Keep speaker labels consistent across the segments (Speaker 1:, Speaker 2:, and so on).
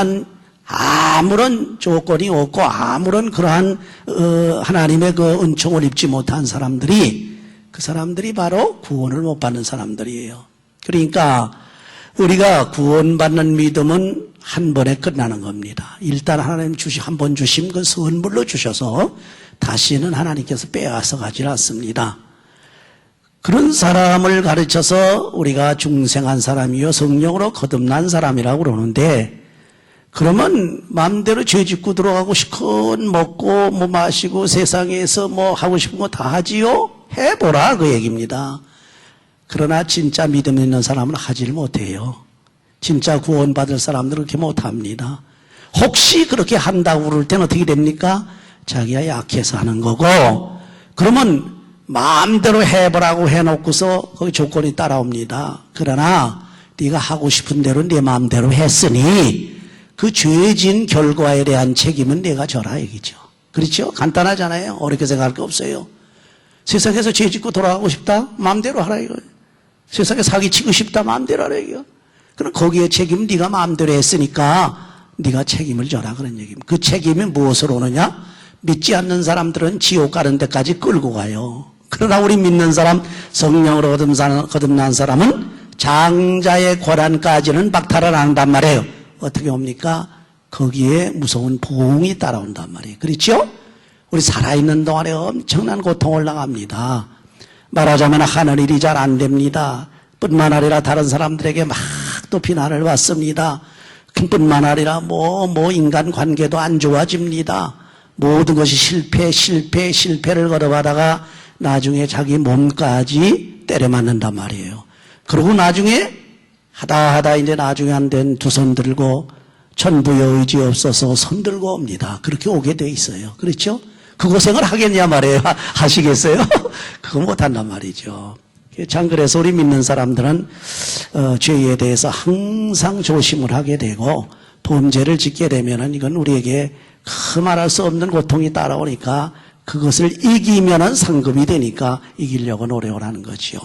Speaker 1: 그러한 아무런 조건이 없고 아무런 그러한 하나님의 그 은총을 입지 못한 사람들이, 그 사람들이 바로 구원을 못 받는 사람들이에요. 그러니까 우리가 구원받는 믿음은 한 번에 끝나는 겁니다. 일단 하나님 한 번 주신 그 선물로 주셔서 다시는 하나님께서 빼앗아 가지 않습니다. 그런 사람을 가르쳐서 우리가 중생한 사람이요 성령으로 거듭난 사람이라고 그러는데, 그러면 마음대로 죄 짓고 들어가고 시컷 먹고 뭐 마시고 세상에서 뭐 하고 싶은 거 다 하지요? 해보라 그 얘기입니다. 그러나 진짜 믿음 있는 사람은 하지를 못해요. 진짜 구원받을 사람들은 그렇게 못합니다. 혹시 그렇게 한다고 그럴 때는 어떻게 됩니까? 자기가 약해서 하는 거고, 그러면 마음대로 해보라고 해놓고서 거기 조건이 따라옵니다. 그러나 네가 하고 싶은 대로 네 마음대로 했으니 그 죄진 결과에 대한 책임은 내가 져라 얘기죠. 그렇죠? 간단하잖아요. 어렵게 생각할 거 없어요. 세상에서 죄 짓고 돌아가고 싶다? 마음대로 하라 이거예요. 세상에 사기치고 싶다? 마음대로 하라 이거예요. 그럼 거기에 책임은 네가 마음대로 했으니까 네가 책임을 져라 그런 얘기입니다. 그 책임이 무엇으로 오느냐? 믿지 않는 사람들은 지옥 가는 데까지 끌고 가요. 그러나 우리 믿는 사람, 성령으로 거듭난 사람은 장자의 고난까지는 박탈을 안 한단 말이에요. 어떻게 옵니까? 거기에 무서운 보응이 따라온단 말이에요. 그렇죠? 우리 살아있는 동안에 엄청난 고통을 당합니다. 말하자면 하는 일이 잘 안 됩니다. 뿐만 아니라 다른 사람들에게 막 또 비난을 받습니다. 뿐만 아니라 인간 관계도 안 좋아집니다. 모든 것이 실패를 걸어가다가 나중에 자기 몸까지 때려 맞는단 말이에요. 그러고 나중에 하다 이제 나중에 안 된 두 손 들고 천부의 의지 없어서 손 들고 옵니다. 그렇게 오게 돼 있어요. 그렇죠? 그 고생을 하겠냐 말이에요. 하시겠어요? 그거 못한단 말이죠. 참 그래서 우리 믿는 사람들은 죄에 대해서 항상 조심을 하게 되고, 범죄를 짓게 되면은 이건 우리에게 말할 수 없는 고통이 따라오니까 그것을 이기면은 상급이 되니까 이기려고 노력을 하는 거지요.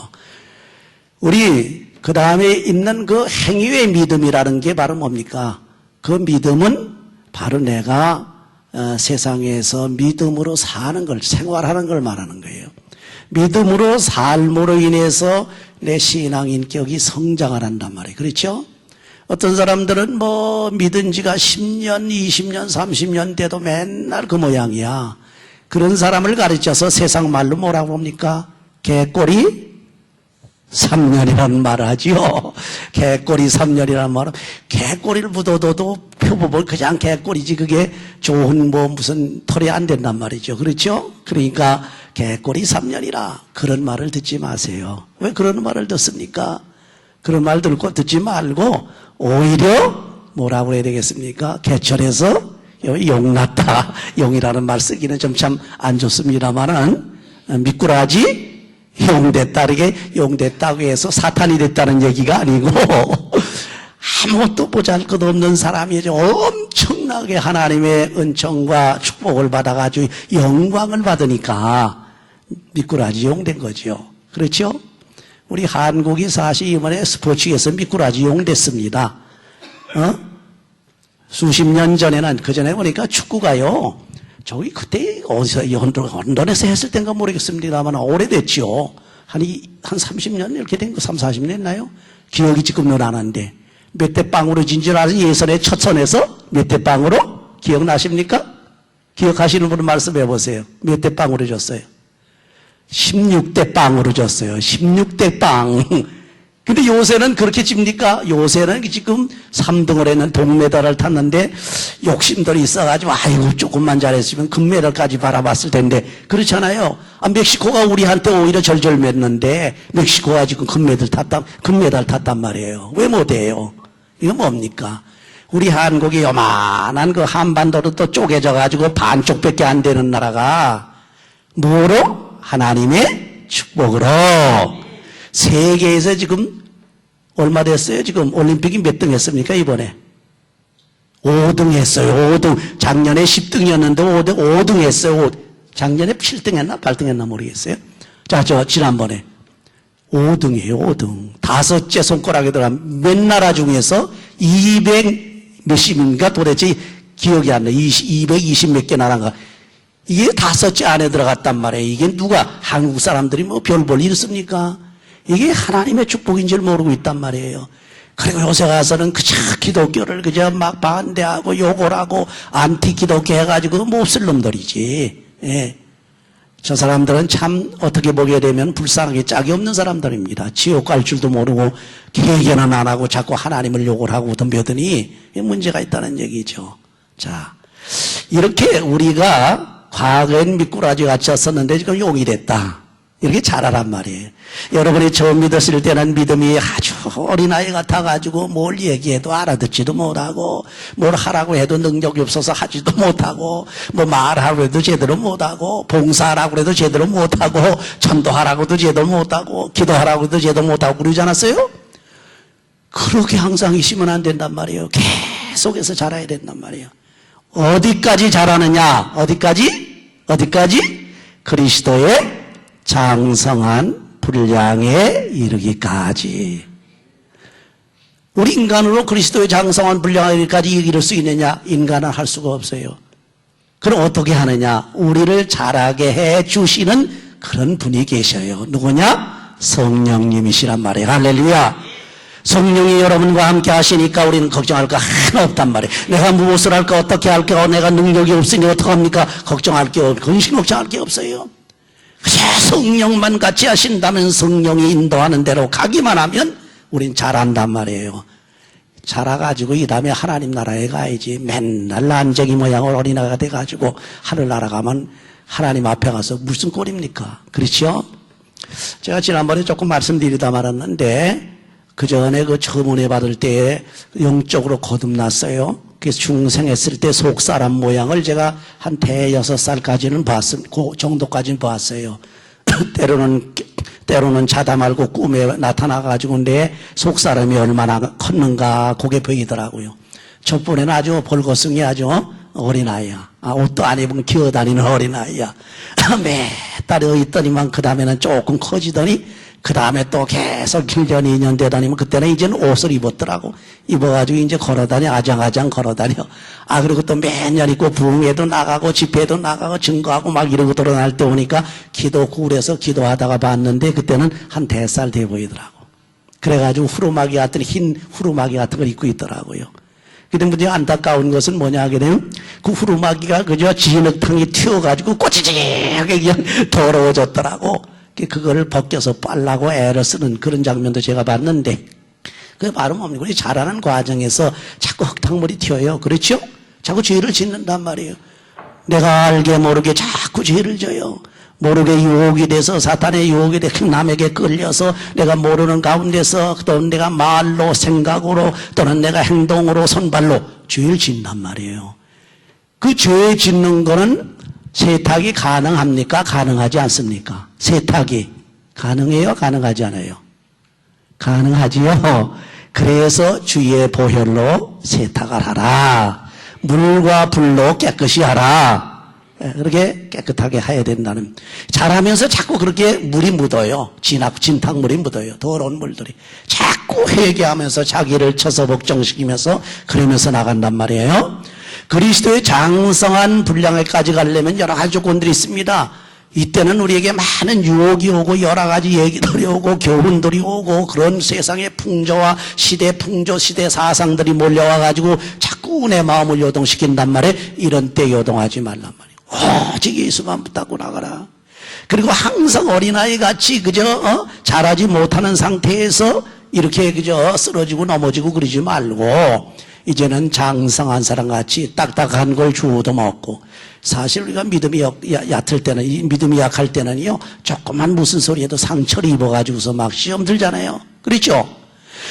Speaker 1: 우리 그 다음에 있는 그 행위의 믿음이라는 게 바로 뭡니까? 그 믿음은 바로 내가 세상에서 믿음으로 사는 걸, 생활하는 걸 말하는 거예요. 믿음으로 삶으로 인해서 내 신앙 인격이 성장을 한단 말이에요. 그렇죠? 어떤 사람들은 믿은 지가 10년, 20년, 30년 돼도 맨날 그 모양이야. 그런 사람을 가르쳐서 세상 말로 뭐라고 합니까? 개꼬리 3년이라는 말을 하지요. 개꼬리 3년이라는 말은, 개꼬리를 묻어둬도 표법을 그냥 개꼬리지 그게 좋은 무슨 털이 안 된단 말이죠. 그렇죠? 그러니까 개꼬리 3년이라 그런 말을 듣지 마세요. 왜 그런 말을 듣습니까? 그런 말 듣지 말고 오히려 뭐라고 해야 되겠습니까? 개철해서 용났다. 용이라는 말 쓰기는 좀 참 안 좋습니다만은, 미꾸라지 용됐다. 이게 용됐다고 해서 사탄이 됐다는 얘기가 아니고, 아무것도 보잘것 없는 사람이 엄청나게 하나님의 은총과 축복을 받아가지고 영광을 받으니까 미꾸라지 용 된 거죠. 그렇죠? 우리 한국이 사실 이번에 스포츠에서 미꾸라지 용 됐습니다. 수십 년 전에는, 그 전에 보니까 축구가요, 저기 그때 어디서 런던에서 했을 땐가 모르겠습니다만 오래됐죠. 한 30년 이렇게 된 거, 30, 40년 했나요? 기억이 지금은 안 나는데 몇 대 빵으로 진 줄 아는 예선의 첫 선에서 몇 대 빵으로? 기억나십니까? 기억하시는 분은 말씀해 보세요. 몇 대 빵으로 졌어요? 16대 빵으로 졌어요. 16대 빵. 근데 요새는 그렇게 집니까? 요새는 지금 3등을 했는 동메달을 탔는데 욕심들이 있어가지고 아이고 조금만 잘했으면 금메달까지 바라봤을 텐데 그렇잖아요. 멕시코가 우리한테 오히려 절절맸는데 멕시코가 지금 금메달 탔단 말이에요. 왜 못해요? 이거 뭡니까? 우리 한국이 요만한 그 한반도로 또 쪼개져가지고 반쪽밖에 안 되는 나라가 뭐로? 하나님의 축복으로 세계에서 지금 얼마 됐어요? 지금 올림픽이 몇 등 했습니까? 이번에 5등 했어요. 5등. 작년에 10등이었는데 5등 했어요. 작년에 7등 했나 8등 했나 모르겠어요. 자, 지난번에 5등이에요. 5등. 5째 손가락에 들어간 몇 나라 중에서 몇십인가 도대체 기억이 안 나. 220 몇 개 나란가. 이게 5째 안에 들어갔단 말이에요. 이게 누가, 한국 사람들이 뭐 별 볼 일 있습니까? 이게 하나님의 축복인 줄 모르고 있단 말이에요. 그리고 요새 가서는 그저 기독교를 그저 막 반대하고 욕을 하고 안티 기독교 해가지고 몹쓸 놈들이지. 예. 저 사람들은 참 어떻게 보게 되면 불쌍하게 짝이 없는 사람들입니다. 지옥 갈 줄도 모르고 회개는 안 하고 자꾸 하나님을 욕을 하고 덤벼더니 문제가 있다는 얘기죠. 자, 이렇게 우리가 과거엔 미꾸라지 같이 었었는데 지금 용이 됐다. 이렇게 잘하란 말이에요. 여러분이 처음 믿었을 때는 믿음이 아주 어린아이 같아가지고 뭘 얘기해도 알아듣지도 못하고 뭘 하라고 해도 능력이 없어서 하지도 못하고 뭐 말하라고 해도 제대로 못하고 봉사하라고 해도 제대로 못하고 전도하라고도 제대로 못하고 기도하라고 해도 제대로 못하고 그러지 않았어요? 그렇게 항상 있으면 안 된단 말이에요. 계속해서 자라야 된단 말이에요. 어디까지 자라느냐? 어디까지? 그리스도의 장성한 분량에 이르기까지. 우리 인간으로 그리스도의 장성한 분량에 이르기까지 이를 수 있느냐? 인간은 할 수가 없어요. 그럼 어떻게 하느냐? 우리를 자라게 해 주시는 그런 분이 계셔요. 누구냐? 성령님이시란 말이에요. 할렐루야. 성령이 여러분과 함께 하시니까 우리는 걱정할 거 하나 없단 말이에요. 내가 무엇을 할까, 어떻게 할까, 내가 능력이 없으니 어떡합니까? 걱정할 게 없어요. 근심 걱정할 게 없어요. 성령만 같이 하신다면 성령이 인도하는 대로 가기만 하면 우린 잘한단 말이에요. 자라가지고 이 다음에 하나님 나라에 가야지. 맨날 난쟁이 모양을 어린아이가 돼가지고 하늘나라 가면 하나님 앞에 가서 무슨 꼴입니까? 그렇죠? 제가 지난번에 조금 말씀드리다 말았는데 그 전에 그 처음 은혜 받을 때에 영적으로 거듭났어요. 그래서 중생했을 때 속사람 모양을 제가 한 대여섯 살까지는 봤습니다. 그 정도까지는 봤어요. 때로는 자다 말고 꿈에 나타나가지고 내 속사람이 얼마나 컸는가 그게 보이더라고요. 첫번에는 아주 벌거숭이 아주 어린아이야. 옷도 안 입은 기어다니는 어린아이야. 몇 달이 있더니만 그 다음에는 조금 커지더니 그 다음에 또 계속 1년, 2년 되다니면 그때는 이제는 옷을 입었더라고. 입어가지고 이제 걸어다녀, 아장아장 걸어다녀. 그리고 또 매년 있고 부흥회도 나가고 집회도 나가고 증거하고 막 이러고 돌아날 때 오니까 기도 굴에서 기도하다가 봤는데 그때는 한 4살 돼 보이더라고. 그래가지고 후루마기 같은 흰 후루마기 같은 걸 입고 있더라고요. 근데 문제 안타까운 것은 뭐냐 하게 되면 그 후루마기가 그저 진흙탕이 튀어가지고 꼬치지하게 그냥 더러워졌더라고. 그거를 벗겨서 빨라고 애를 쓰는 그런 장면도 제가 봤는데 그게 바로 뭡니까? 우리 자라는 과정에서 자꾸 흙탕물이 튀어요. 그렇죠? 자꾸 죄를 짓는단 말이에요. 내가 알게 모르게 자꾸 죄를 져요. 모르게 유혹이 돼서 사탄의 유혹이 돼서 남에게 끌려서 내가 모르는 가운데서 또 내가 말로 생각으로 또는 내가 행동으로 손발로 죄를 짓단 말이에요. 그 죄 짓는 거는 세탁이 가능합니까? 가능하지 않습니까? 세탁이 가능해요? 가능하지 않아요? 가능하지요. 그래서 주의 보혈로 세탁을 하라. 물과 불로 깨끗이 하라. 그렇게 깨끗하게 해야 된다는. 자라면서 자꾸 그렇게 물이 묻어요. 진탕물이 묻어요. 더러운 물들이. 자꾸 회개하면서 자기를 쳐서 복종시키면서 그러면서 나간단 말이에요. 그리스도의 장성한 분량에까지 가려면 여러 가지 조건들이 있습니다. 이때는 우리에게 많은 유혹이 오고 여러 가지 얘기들이 오고 교훈들이 오고 그런 세상의 풍조와 시대 풍조 시대 사상들이 몰려와가지고 자꾸 내 마음을 요동시킨단 말이에요. 이런 때 요동하지 말란 말이에요. 오직 예수만 붙잡고 나가라. 그리고 항상 어린아이 같이 그저 자라지 못하는 상태에서 이렇게 그저 쓰러지고 넘어지고 그러지 말고 이제는 장성한 사람같이 딱딱한 걸 주워도 먹고. 사실 우리가 믿음이 얕을 때는, 믿음이 약할 때는요, 조금만 무슨 소리 해도 상처를 입어가지고서 막 시험 들잖아요. 그렇죠?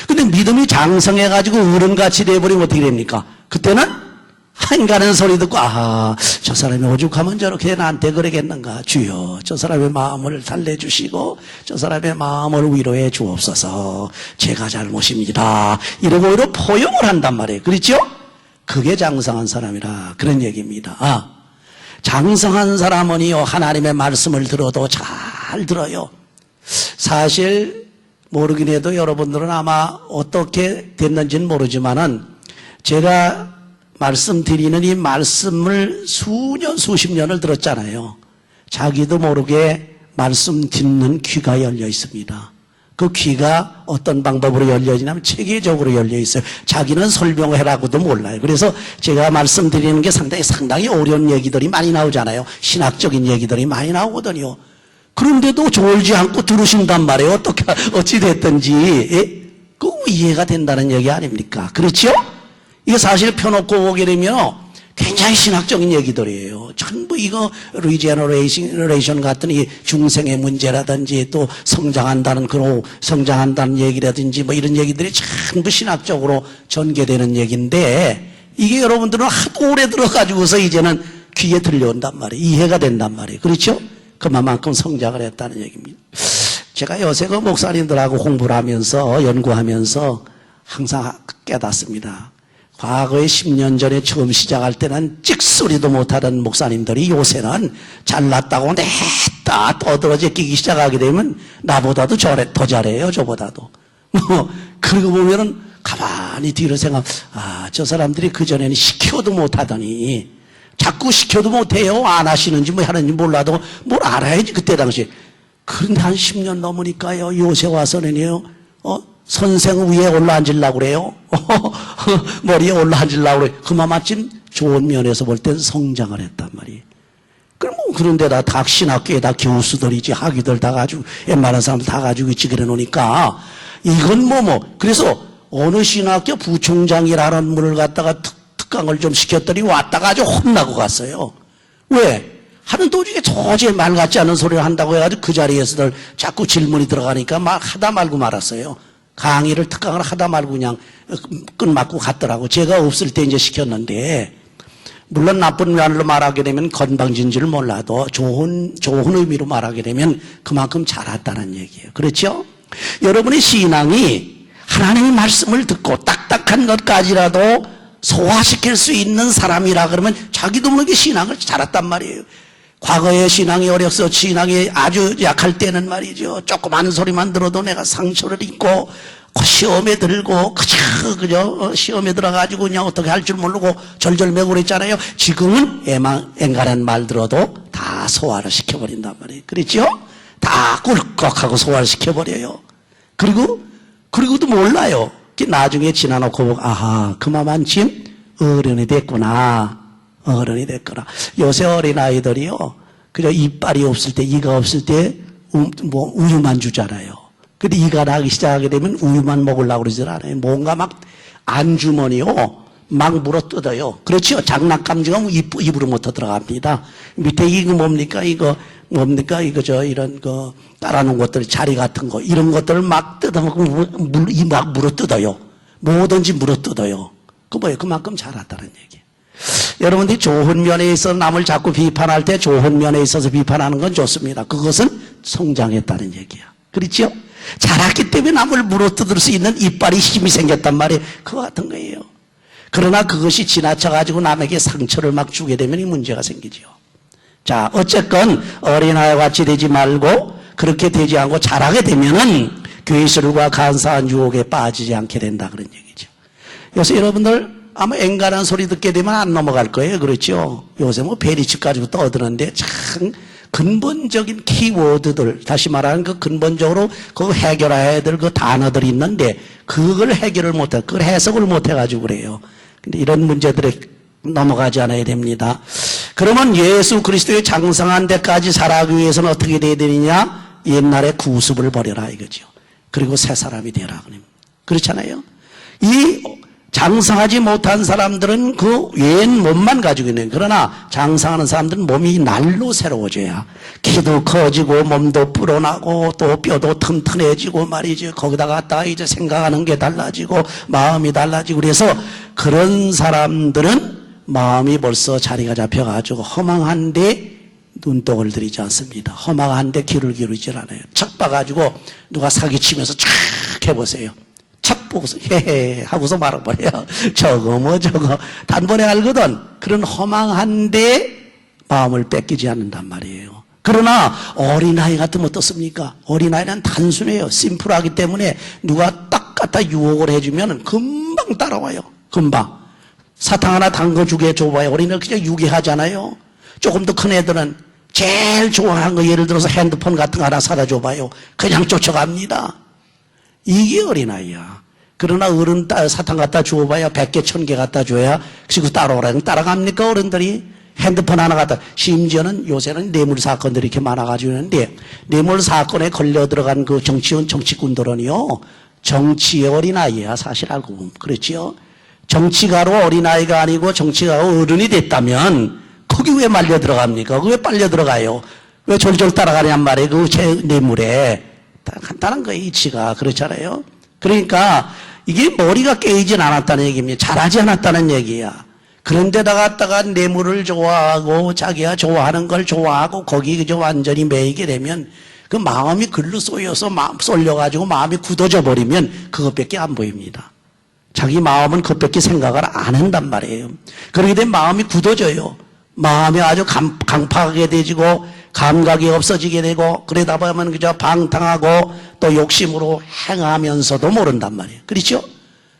Speaker 1: 근데 믿음이 장성해가지고 어른같이 돼버리면 어떻게 됩니까? 그때는 한가는 소리 듣고 저 사람이 오죽하면 저렇게 나한테 그러겠는가. 주여 저 사람의 마음을 달래주시고 저 사람의 마음을 위로해 주옵소서. 제가 잘못입니다. 이러고 오히려 포용을 한단 말이에요. 그렇죠? 그게 장성한 사람이라 그런 얘기입니다. 장성한 사람은요 하나님의 말씀을 들어도 잘 들어요. 사실 모르긴 해도 여러분들은 아마 어떻게 됐는지는 모르지만은 제가 말씀드리는 이 말씀을 수년, 수십 년을 들었잖아요. 자기도 모르게 말씀 듣는 귀가 열려 있습니다. 그 귀가 어떤 방법으로 열려지냐면 체계적으로 열려 있어요. 자기는 설명해라고도 몰라요. 그래서 제가 말씀드리는 게 상당히 어려운 얘기들이 많이 나오잖아요. 신학적인 얘기들이 많이 나오거든요. 그런데도 졸지 않고 들으신단 말이에요. 어찌 됐든지. 예? 그 이해가 된다는 얘기 아닙니까? 그렇죠? 이거 사실 펴놓고 보게 되면 굉장히 신학적인 얘기들이에요. 전부 이거 리제너레이션 같은 이 중생의 문제라든지 또 성장한다는 얘기라든지 뭐 이런 얘기들이 전부 신학적으로 전개되는 얘기인데 이게 여러분들은 하도 오래 들어가지고서 이제는 귀에 들려온단 말이에요. 이해가 된단 말이에요. 그렇죠? 그만큼 성장을 했다는 얘기입니다. 제가 요새 그 목사님들하고 공부를 하면서 연구하면서 항상 깨닫습니다. 과거에 10년 전에 처음 시작할 때는 찍소리도 못하던 목사님들이 요새는 잘났다고 냈다 떠들어져 끼기 시작하게 되면 나보다도 더 잘해요. 저보다도. 그러고 보면은 가만히 뒤로 저 사람들이 그전에는 시켜도 못하더니 자꾸 시켜도 못해요. 안 하시는지 뭐 하는지 몰라도 뭘 알아야지 그때 당시. 그런데 한 10년 넘으니까요. 요새 와서는요. 선생 위에 올라앉으려고 그래요. 머리에 올라앉으려고 그래요. 그마마침 좋은 면에서 볼 땐 성장을 했단 말이에요. 그런데다 다 신학교에다 교수들이지 학위들 다 가지고 웬만한 사람들 다 가지고 있지 그래 놓으니까 이건 그래서 어느 신학교 부총장이라는 분을 갖다가 특강을 좀 시켰더니 왔다가 아주 혼나고 갔어요. 왜? 하는 도중에 도저히 말 같지 않은 소리를 한다고 해가지고 그 자리에서들 자꾸 질문이 들어가니까 하다 말고 말았어요. 특강을 하다 말고 그냥 끝맞고 갔더라고. 제가 없을 때 이제 시켰는데, 물론 나쁜 면으로 말하게 되면 건방진지를 몰라도 좋은 의미로 말하게 되면 그만큼 잘했다는 얘기예요. 그렇죠? 여러분의 신앙이 하나님의 말씀을 듣고 딱딱한 것까지라도 소화시킬 수 있는 사람이라 그러면 자기도 모르게 신앙을 잘했단 말이에요. 과거에 신앙이 어려서 신앙이 아주 약할 때는 말이죠. 조그만 소리만 들어도 내가 상처를 입고 시험에 들고 그저 시험에 들어가지고 그냥 어떻게 할 줄 모르고 절절매고 그랬잖아요. 지금은 앵간한 말 들어도 다 소화를 시켜버린단 말이에요. 그렇죠? 다 꿀꺽하고 소화를 시켜버려요. 그리고도 몰라요. 나중에 지나놓고 보고 그만큼 어른이 됐구나. 요새 어린아이들이요. 그저 이빨이 없을 때, 이가 없을 때, 우유만 주잖아요. 근데 이가 나기 시작하게 되면 우유만 먹으려고 그러질 않아요. 뭔가 막 안주머니요. 막 물어 뜯어요. 그렇죠? 장난감 입으로 못 들어갑니다. 밑에 이거 뭡니까? 이런 따라놓은 것들, 자리 같은 거, 이런 것들을 막 뜯어먹고 막 물어 뜯어요. 뭐든지 물어 뜯어요. 그만큼 잘했다는 얘기예요. 여러분들이 좋은 면에 있어서 남을 자꾸 비판할 때 좋은 면에 있어서 비판하는 건 좋습니다. 그것은 성장했다는 얘기야. 그렇죠? 자랐기 때문에 남을 물어뜯을 수 있는 이빨이 힘이 생겼단 말이에요. 그거 같은 거예요. 그러나 그것이 지나쳐가지고 남에게 상처를 막 주게 되면 이 문제가 생기죠. 자, 어쨌건 어린아이와 같이 되지 말고 그렇게 되지 않고 자라게 되면은 괴술과 간사한 유혹에 빠지지 않게 된다 그런 얘기죠. 요새 여러분들 아마 앵간한 소리 듣게 되면 안 넘어갈 거예요. 그렇죠? 요새 베리치까지부터 얻으는데 참 근본적인 키워드들, 다시 말하는 그 근본적으로 그 해결해야 될 그 단어들이 있는데 그걸 해결을 못해, 그걸 해석을 못해가지고 그래요. 근데 이런 문제들에 넘어가지 않아야 됩니다. 그러면 예수 그리스도의 장성한 데까지 살아가기 위해서는 어떻게 돼야 되느냐? 옛날의 구습을 버려라 이거죠. 그리고 새 사람이 되라. 그렇잖아요? 이 장성하지 못한 사람들은 그 옛 몸만 가지고 있는, 그러나 장성하는 사람들은 몸이 날로 새로워져야 키도 커지고 몸도 불어나고 또 뼈도 튼튼해지고 말이죠. 거기다가 갖다가 이제 생각하는 게 달라지고 마음이 달라지고 그래서 그런 사람들은 마음이 벌써 자리가 잡혀가지고 허망한데 눈독을 들이지 않습니다. 허망한데 귀를 기울이질 않아요. 척 봐가지고 누가 사기치면서 쫙 해보세요. 척 보고서 헤헤 하고서 말아버려요. 저거 단번에 알거든. 그런 허망한데 마음을 뺏기지 않는단 말이에요. 그러나 어린아이 같으면 어떻습니까? 어린아이는 단순해요. 심플하기 때문에 누가 딱 갖다 유혹을 해주면 금방 따라와요. 금방. 사탕 하나 담궈주게 줘봐요. 우리는 그냥 유기하잖아요. 조금 더 큰 애들은 제일 좋아하는 거 예를 들어서 핸드폰 같은 거 하나 사다 줘봐요. 그냥 쫓아갑니다. 이게 어린아이야. 그러나 어른 사탕 갖다 주어봐야 100개, 1000개 갖다 줘야 그리고 따라오라면 따라갑니까 어른들이? 핸드폰 하나 갖다, 심지어는 요새는 뇌물 사건들이 이렇게 많아가지고 있는데 뇌물 사건에 걸려 들어간 그 정치군들은요 정치의 어린아이야. 사실 알고 보면 그렇지요. 정치가로 어린아이가 아니고 정치가로 어른이 됐다면 거기 왜 말려 들어갑니까? 왜 빨려 들어가요? 왜 졸졸 따라가냔 말이에요. 그 제 뇌물에. 간단한 거예요. 이치가. 그렇잖아요. 그러니까 이게 머리가 깨이진 않았다는 얘기입니다. 잘하지 않았다는 얘기야. 그런데다가 뇌물을 좋아하고 자기가 좋아하는 걸 좋아하고 거기 그저 완전히 매이게 되면 그 마음이 글로 쏘여서 쏠려가지고 마음이 굳어져 버리면 그것밖에 안 보입니다. 자기 마음은 그것밖에 생각을 안 한단 말이에요. 그러게 되면 마음이 굳어져요. 마음이 아주 강팍하게 되지고 감각이 없어지게 되고 그러다 보면 그저 방탕하고 또 욕심으로 행하면서도 모른단 말이에요. 그렇죠?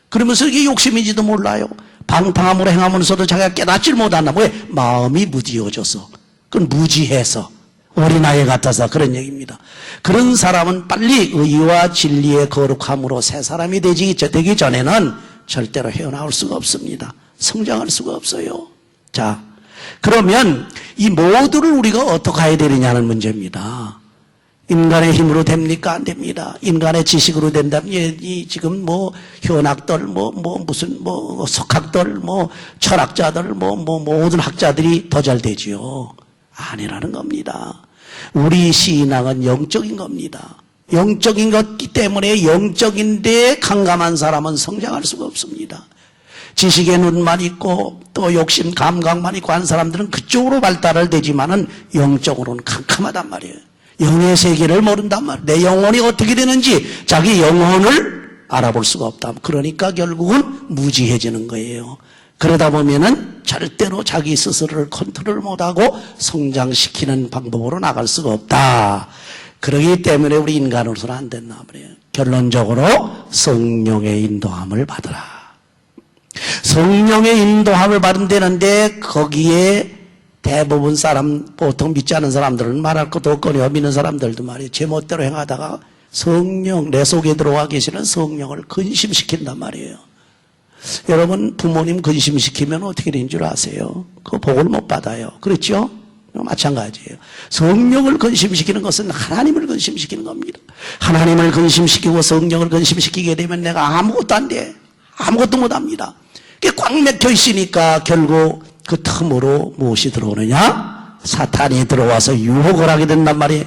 Speaker 1: 그러면서 이게 욕심인지도 몰라요. 방탕함으로 행하면서도 자기가 깨닫질 못한다. 왜? 마음이 무디어져서. 그건 무지해서. 어린아이 같아서 그런 얘기입니다. 그런 사람은 빨리 의와 진리의 거룩함으로 새 사람이 되기 전에는 절대로 헤어나올 수가 없습니다. 성장할 수가 없어요. 자, 그러면 이 모두를 우리가 어떻게 해야 되느냐는 문제입니다. 인간의 힘으로 됩니까? 안 됩니다. 인간의 지식으로 된다면, 지금 현학들, 무슨 석학들, 철학자들, 모든 학자들이 더 잘 되지요. 아니라는 겁니다. 우리 신앙은 영적인 겁니다. 영적인 것기 때문에 영적인데 강감한 사람은 성장할 수가 없습니다. 지식의 눈만 있고 또 욕심 감각만 있고 한 사람들은 그쪽으로 발달을 되지만은 영적으로는 캄캄하단 말이에요. 영의 세계를 모른단 말이에요. 내 영혼이 어떻게 되는지 자기 영혼을 알아볼 수가 없다. 그러니까 결국은 무지해지는 거예요. 그러다 보면은 절대로 자기 스스로를 컨트롤 못하고 성장시키는 방법으로 나갈 수가 없다. 그러기 때문에 우리 인간으로서는 안 된단 말이에요. 결론적으로 성령의 인도함을 받으라. 성령의 인도함을 받으면 거기에 대부분 사람, 보통 믿지 않은 사람들은 말할 것도 없거니와 믿는 사람들도 말이에요. 제멋대로 행하다가 성령, 내 속에 들어와 계시는 성령을 근심시킨단 말이에요. 여러분, 부모님 근심시키면 어떻게 되는 줄 아세요? 그 복을 못 받아요. 그렇죠? 마찬가지예요. 성령을 근심시키는 것은 하나님을 근심시키는 겁니다. 하나님을 근심시키고 성령을 근심시키게 되면 내가 아무것도 안 돼. 아무것도 못 합니다. 그게 꽉 막혀 있으니까 결국 그 틈으로 무엇이 들어오느냐? 사탄이 들어와서 유혹을 하게 된단 말이에요.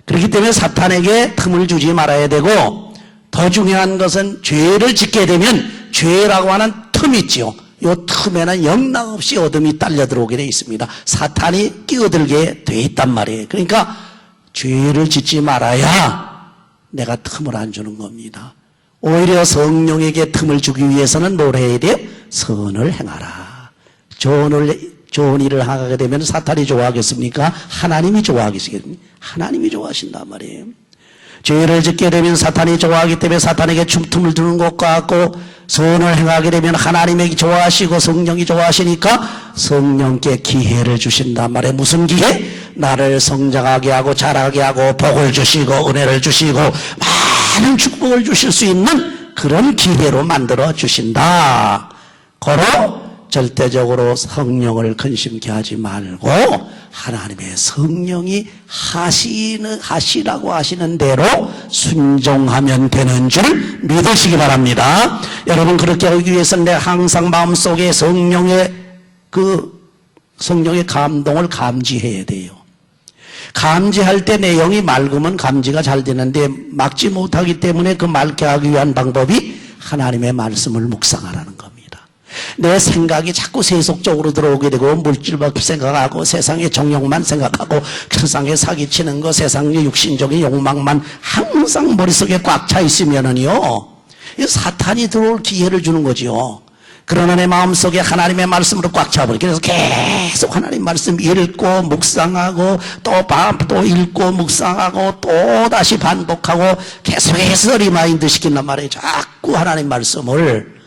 Speaker 1: 그렇기 때문에 사탄에게 틈을 주지 말아야 되고, 더 중요한 것은 죄를 짓게 되면 죄라고 하는 틈이 있지요. 이 틈에는 영락없이 어둠이 딸려 들어오게 되어 있습니다. 사탄이 끼어들게 되어 있단 말이에요. 그러니까 죄를 짓지 말아야 내가 틈을 안 주는 겁니다. 오히려 성령에게 틈을 주기 위해서는 뭘 해야 돼요? 선을 행하라. 좋은 일을 하게 되면 사탄이 좋아하겠습니까? 하나님이 좋아하겠습니까? 하나님이 좋아하신단 말이에요. 죄를 짓게 되면 사탄이 좋아하기 때문에 사탄에게 틈을 두는 것 같고, 선을 행하게 되면 하나님에게 좋아하시고 성령이 좋아하시니까 성령께 기회를 주신단 말이에요. 무슨 기회? 나를 성장하게 하고 자라게 하고 복을 주시고 은혜를 주시고 많은 축복을 주실 수 있는 그런 기회로 만들어 주신다. 고로 절대적으로 성령을 근심케 하지 말고 하나님의 성령이 하시라고 하시는 대로 순종하면 되는 줄 믿으시기 바랍니다. 여러분, 그렇게 하기 위해서는 내가 항상 마음속에 성령의 감동을 감지해야 돼요. 감지할 때 내 영이 맑으면 감지가 잘 되는데 막지 못하기 때문에 그 맑게 하기 위한 방법이 하나님의 말씀을 묵상하라는 겁니다. 내 생각이 자꾸 세속적으로 들어오게 되고 물질밖에 생각하고 세상의 정욕만 생각하고 세상에 사기치는 거, 세상의 육신적인 욕망만 항상 머릿속에 꽉 차 있으면은요, 사탄이 들어올 기회를 주는 거지요. 그러나 내 마음속에 하나님의 말씀으로 꽉 차버려. 그래서 계속 하나님 말씀 읽고 묵상하고 또 읽고 묵상하고 또 다시 반복하고 계속해서 리마인드 시킨단 말이에요. 자꾸 하나님 말씀을.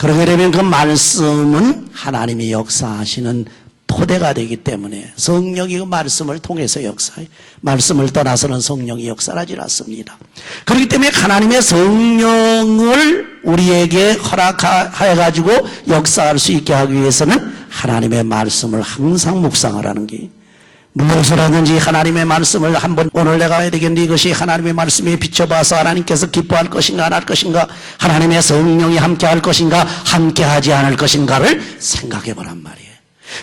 Speaker 1: 그러게 되면 그 말씀은 하나님이 역사하시는 토대가 되기 때문에 성령이 그 말씀을 통해서 역사해. 말씀을 떠나서는 성령이 역사하지 않습니다. 그렇기 때문에 하나님의 성령을 우리에게 허락하여가지고 역사할 수 있게 하기 위해서는 하나님의 말씀을 항상 묵상하라는 게, 무엇을 하든지 하나님의 말씀을 한번 오늘 내가 해야 되겠는데 이것이 하나님의 말씀에 비춰봐서 하나님께서 기뻐할 것인가 안 할 것인가, 하나님의 성령이 함께할 것인가 함께하지 않을 것인가를 생각해 보란 말이에요.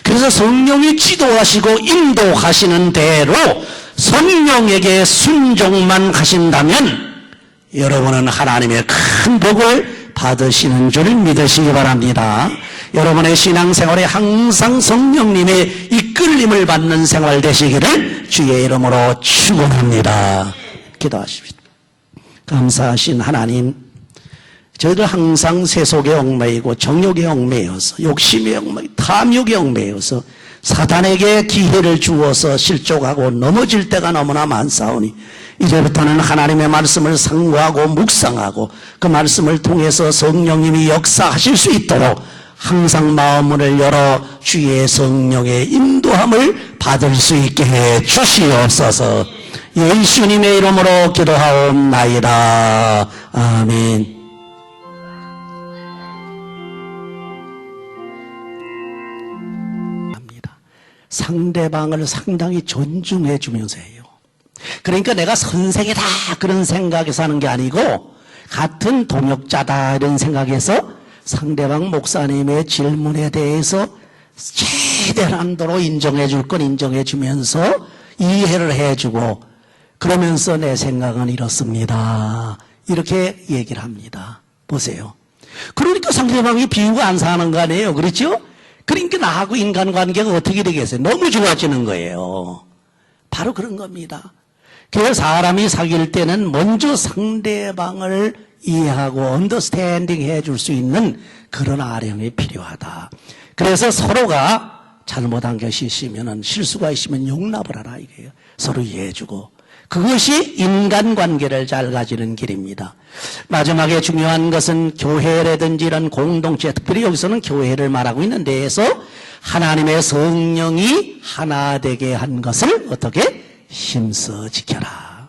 Speaker 1: 그래서 성령이 지도하시고 인도하시는 대로 성령에게 순종만 하신다면 여러분은 하나님의 큰 복을 받으시는 줄 믿으시기 바랍니다. 여러분의 신앙생활에 항상 성령님의 이끌림을 받는 생활 되시기를 주의 이름으로 축원합니다. 기도하십시오. 감사하신 하나님, 저희들 항상 세속에 얽매이고 정욕에 얽매여서 욕심에 얽매이고 탐욕에 얽매여서 사단에게 기회를 주어서 실족하고 넘어질 때가 너무나 많사오니 이제부터는 하나님의 말씀을 상고하고 묵상하고 그 말씀을 통해서 성령님이 역사하실 수 있도록 항상 마음문을 열어 주의 성령의 인도함을 받을 수 있게 해 주시옵소서. 예수님의 이름으로 기도하옵나이다. 아멘. 상대방을 상당히 존중해 주면서 해요. 그러니까 내가 선생이다 그런 생각에서 하는 게 아니고 같은 동역자다 이런 생각에서 상대방 목사님의 질문에 대해서 최대한도로 인정해 줄 건 인정해 주면서 이해를 해 주고, 그러면서 내 생각은 이렇습니다 이렇게 얘기를 합니다. 보세요. 그러니까 상대방이 비우고 안 사는 거 아니에요. 그렇죠? 그러니까 나하고 인간관계가 어떻게 되겠어요? 너무 좋아지는 거예요. 바로 그런 겁니다. 그래서 사람이 사귈 때는 먼저 상대방을 이해하고 언더스탠딩 해줄 수 있는 그런 아령이 필요하다. 그래서 서로가 잘못한 것이 있으면, 실수가 있으면 용납을 하라 이거예요. 서로 이해해주고. 그것이 인간관계를 잘 가지는 길입니다. 마지막에 중요한 것은 교회라든지 이런 공동체, 특별히 여기서는 교회를 말하고 있는 데에서 하나님의 성령이 하나 되게 한 것을 어떻게 힘써 지켜라.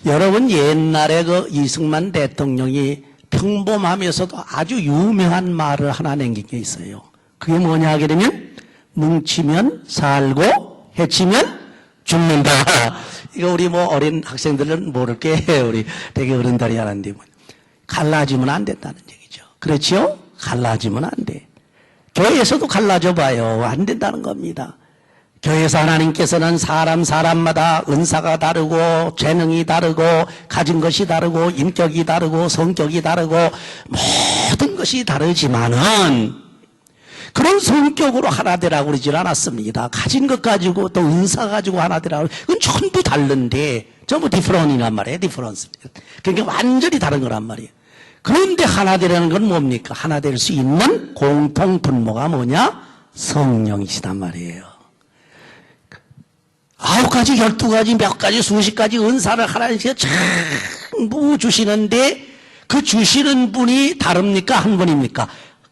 Speaker 1: 여러분, 옛날에 그 이승만 대통령이 평범하면서도 아주 유명한 말을 하나 남긴 게 있어요. 그게 뭐냐 하게 되면 뭉치면 살고 해치면 죽는다. 이거 우리 뭐 어린 학생들은 모를 게 우리 되게 어른들이 하는데 갈라지면 안 된다는 얘기죠. 그렇죠? 갈라지면 안 돼. 교회에서도 갈라져 봐요. 안 된다는 겁니다. 교회에서 하나님께서는 사람마다 은사가 다르고 재능이 다르고 가진 것이 다르고 인격이 다르고 성격이 다르고 모든 것이 다르지만은 그런 성격으로 하나 되라고 그러질 않았습니다. 가진 것 가지고 또 은사 가지고 하나 되라고. 그건 전부 다른데 전부 디퍼런이란 말이에요. 디퍼런스. 그러니까 완전히 다른 거란 말이에요. 그런데 하나 되라는 건 뭡니까? 하나 될 수 있는 공통 분모가 뭐냐? 성령이시단 말이에요. 9가지, 12가지, 몇 가지, 수십 가지 은사를 하나님께서 전부 주시는데 그 주시는 분이 다릅니까? 한 분입니까?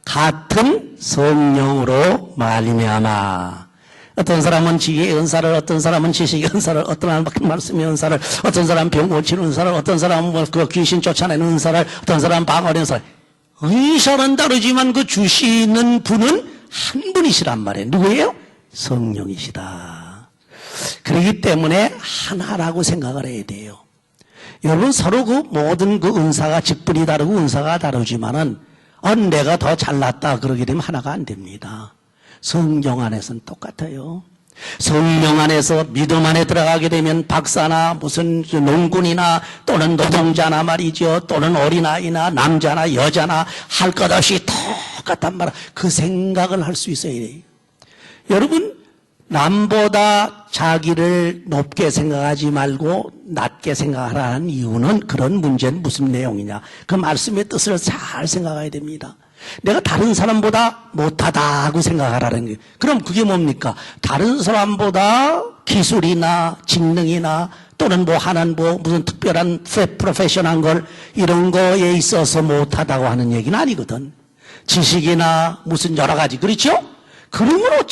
Speaker 1: 같은 성령으로 말미암아. 어떤 사람은 지혜의 은사를, 어떤 사람은 지식의 은사를, 어떤 사람은 말씀의 은사를, 어떤 사람은 병 고치는 은사를, 어떤 사람은 그 귀신 쫓아내는 은사를, 어떤 사람은 방어하는 은사를. 은사는 다르지만 그 주시는 분은 한 분이시란 말이에요. 누구예요? 성령이시다. 그렇기 때문에 하나라고 생각을 해야 돼요. 여러분, 서로 그 모든 그 은사가 직분이 다르고 은사가 다르지만은 내가 더 잘났다 그러게 되면 하나가 안 됩니다. 성령 안에서는 똑같아요. 성령 안에서 믿음 안에 들어가게 되면 박사나 무슨 농군이나 또는 노동자나 말이죠. 또는 어린아이나 남자나 여자나 할 것 없이 똑같단 말이야. 그 생각을 할 수 있어야 돼요. 여러분, 남보다 자기를 높게 생각하지 말고 낮게 생각하라는 이유는, 그런 문제는 무슨 내용이냐, 그 말씀의 뜻을 잘 생각해야 됩니다. 내가 다른 사람보다 못하다고 생각하라는 게, 그럼 그게 뭡니까? 다른 사람보다 기술이나 직능이나 또는 뭐 하는 뭐 무슨 특별한 프로페셔널한 걸 이런 거에 있어서 못하다고 하는 얘기는 아니거든. 지식이나 무슨 여러 가지, 그렇죠? 그러면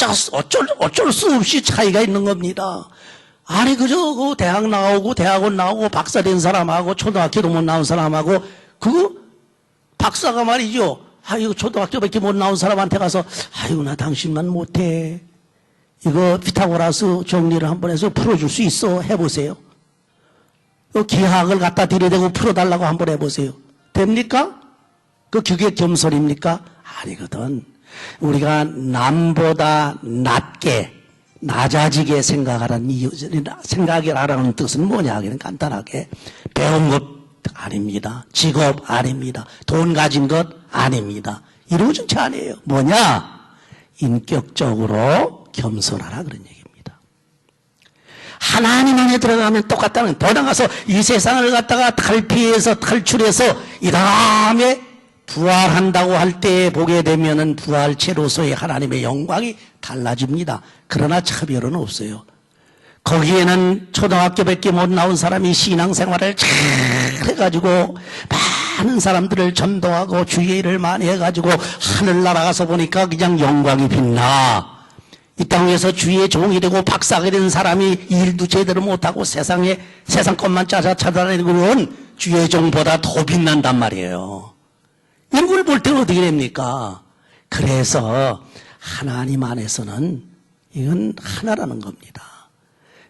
Speaker 1: 어쩔 수 없이 차이가 있는 겁니다. 아니, 그 대학 나오고, 대학원 나오고, 박사 된 사람하고, 초등학교도 못 나온 사람하고, 박사가 말이죠. 아이고, 초등학교밖에 못 나온 사람한테 가서, 아이고, 나 당신만 못해. 이거 피타고라스 정리를 한번 해서 풀어줄 수 있어. 해보세요. 기하학을 갖다 들이대고 풀어달라고 한번 해보세요. 됩니까? 그게 겸손입니까? 아니거든. 우리가 남보다 낮아지게 생각이라는 뜻은 뭐냐 하기는 간단하게 배운 것 아닙니다. 직업 아닙니다. 돈 가진 것 아닙니다. 이런 전체 아니에요. 뭐냐? 인격적으로 겸손하라 그런 얘기입니다. 하나님 안에 들어가면 똑같다는, 더 나가서 이 세상을 갖다가 탈출해서 이 다음에 부활한다고 할 때 보게 되면은 부활체로서의 하나님의 영광이 달라집니다. 그러나 차별은 없어요. 거기에는 초등학교밖에 못 나온 사람이 신앙생활을 잘 해가지고 많은 사람들을 전도하고 주의 일을 많이 해가지고 하늘 날아가서 보니까 그냥 영광이 빛나. 이 땅에서 주의 종이 되고 박사가 된 사람이 일도 제대로 못하고 세상 것만 찾아다니는 주의 종보다 더 빛난단 말이에요. 이런 걸 볼 때는 어떻게 됩니까? 그래서 하나님 안에서는 이건 하나라는 겁니다.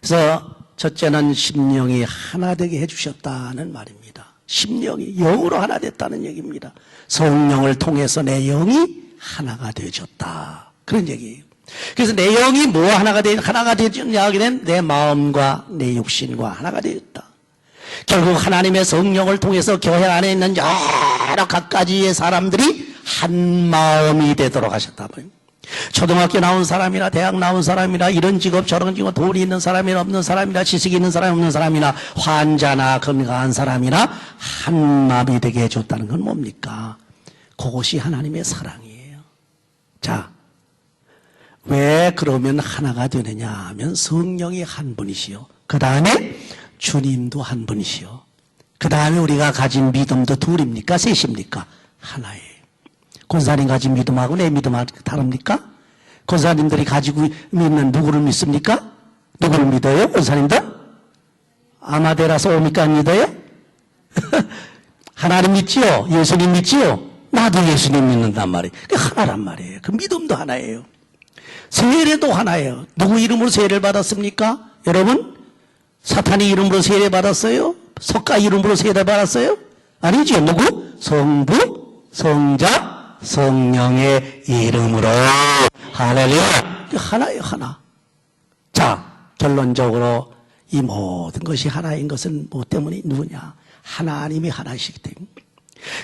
Speaker 1: 그래서 첫째는 심령이 하나 되게 해주셨다는 말입니다. 심령이 영으로 하나 됐다는 얘기입니다. 성령을 통해서 내 영이 하나가 되어졌다. 그런 얘기예요. 그래서 내 영이 하나가 되었냐 하게 되면 내 마음과 내 육신과 하나가 되었다. 결국 하나님의 성령을 통해서 교회 안에 있는 여러 각가지의 사람들이 한 마음이 되도록 하셨다. 초등학교 나온 사람이나 대학 나온 사람이나 이런 직업 저런 직업, 돈이 있는 사람이나 없는 사람이나 지식이 있는 사람 없는 사람이나 환자나 건강한 사람이나 한 마음이 되게 해줬다는 건 뭡니까? 그것이 하나님의 사랑이에요. 자, 왜 그러면 하나가 되느냐 하면 성령이 한 분이시요, 그 다음에 주님도 한 분이시요, 그 다음에 우리가 가진 믿음도 둘입니까? 셋입니까? 하나예요. 권사님 가진 믿음하고 내 믿음하고 다릅니까? 권사님들이 가지고 믿는 누구를 믿습니까? 누구를 믿어요? 권사님들? 아마데라서 오미까 믿어요? 하나님 믿지요? 예수님 믿지요? 나도 예수님 믿는단 말이에요. 그게 하나란 말이에요. 그 믿음도 하나예요. 세례도 하나예요. 누구 이름으로 세례를 받았습니까? 여러분? 사탄이 이름으로 세례 받았어요? 석가 이름으로 세례 받았어요? 아니죠. 누구? 성부, 성자, 성령의 이름으로. 할렐루야. 하나예요, 하나. 자, 결론적으로 이 모든 것이 하나인 것은 뭐 때문에 누구냐? 하나님이 하나이시기 때문에.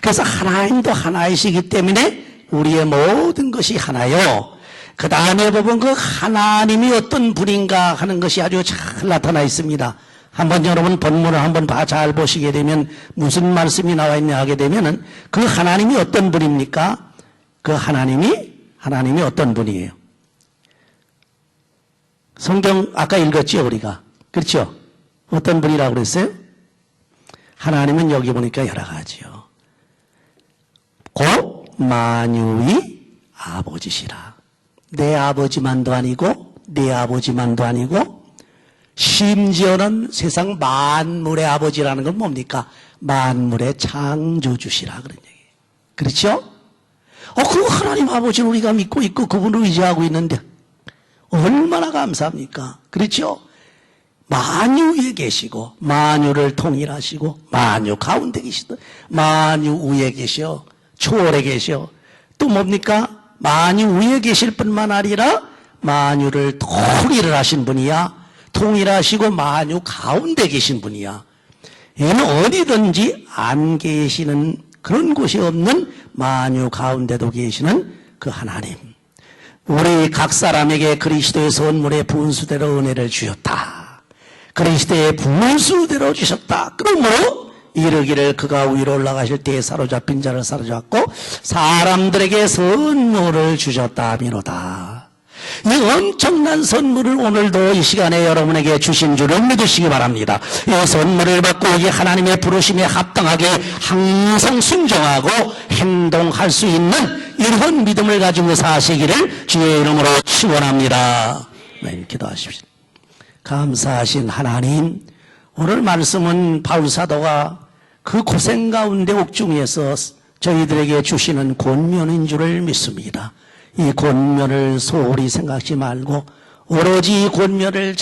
Speaker 1: 그래서 하나님도 하나이시기 때문에 우리의 모든 것이 하나요. 그 다음에 보면 그 하나님이 어떤 분인가 하는 것이 아주 잘 나타나 있습니다. 한번 여러분 본문을 한번 잘 보시게 되면 무슨 말씀이 나와 있냐 하게 되면은 그 하나님이 어떤 분입니까? 그 하나님이 어떤 분이에요? 성경 아까 읽었죠, 우리가. 그렇죠? 어떤 분이라고 그랬어요? 하나님은 여기 보니까 여러 가지요. 곧 만유의 아버지시라. 내 아버지만도 아니고 내 아버지만도 아니고 심지어는 세상 만물의 아버지라는 건 뭡니까? 만물의 창조주시라 그런 얘기예요. 그렇죠? 그 하나님 아버지는 우리가 믿고 있고 그분을 의지하고 있는데 얼마나 감사합니까? 그렇죠? 만유 위에 계시고 만유를 통일하시고 만유 가운데 계시다. 만유 위에 계셔. 초월에 계셔. 또 뭡니까? 만유 위에 계실 뿐만 아니라 만유를 통일을 하신 분이야. 통일하시고 만유 가운데 계신 분이야. 얘는 어디든지 안 계시는 그런 곳이 없는 만유 가운데도 계시는 그 하나님. 우리 각 사람에게 그리스도의 선물의 분수대로 은혜를 주셨다. 그리스도의 분수대로 주셨다. 그러므로 이르기를 그가 위로 올라가실 때에 사로잡힌 자를 사로잡고 사람들에게 선물을 주셨다 하미로다. 이 엄청난 선물을 오늘도 이 시간에 여러분에게 주신 줄을 믿으시기 바랍니다. 이 선물을 받고 이 하나님의 부르심에 합당하게 항상 순종하고 행동할 수 있는 이런 믿음을 가지고 사시기를 주의 이름으로 축원합니다. 네, 기도하십시오. 감사하신 하나님, 오늘 말씀은 바울 사도가 그 고생 가운데 옥중에서 저희들에게 주시는 권면인 줄을 믿습니다. 이 권면을 소홀히 생각지 말고 오로지 이 권면을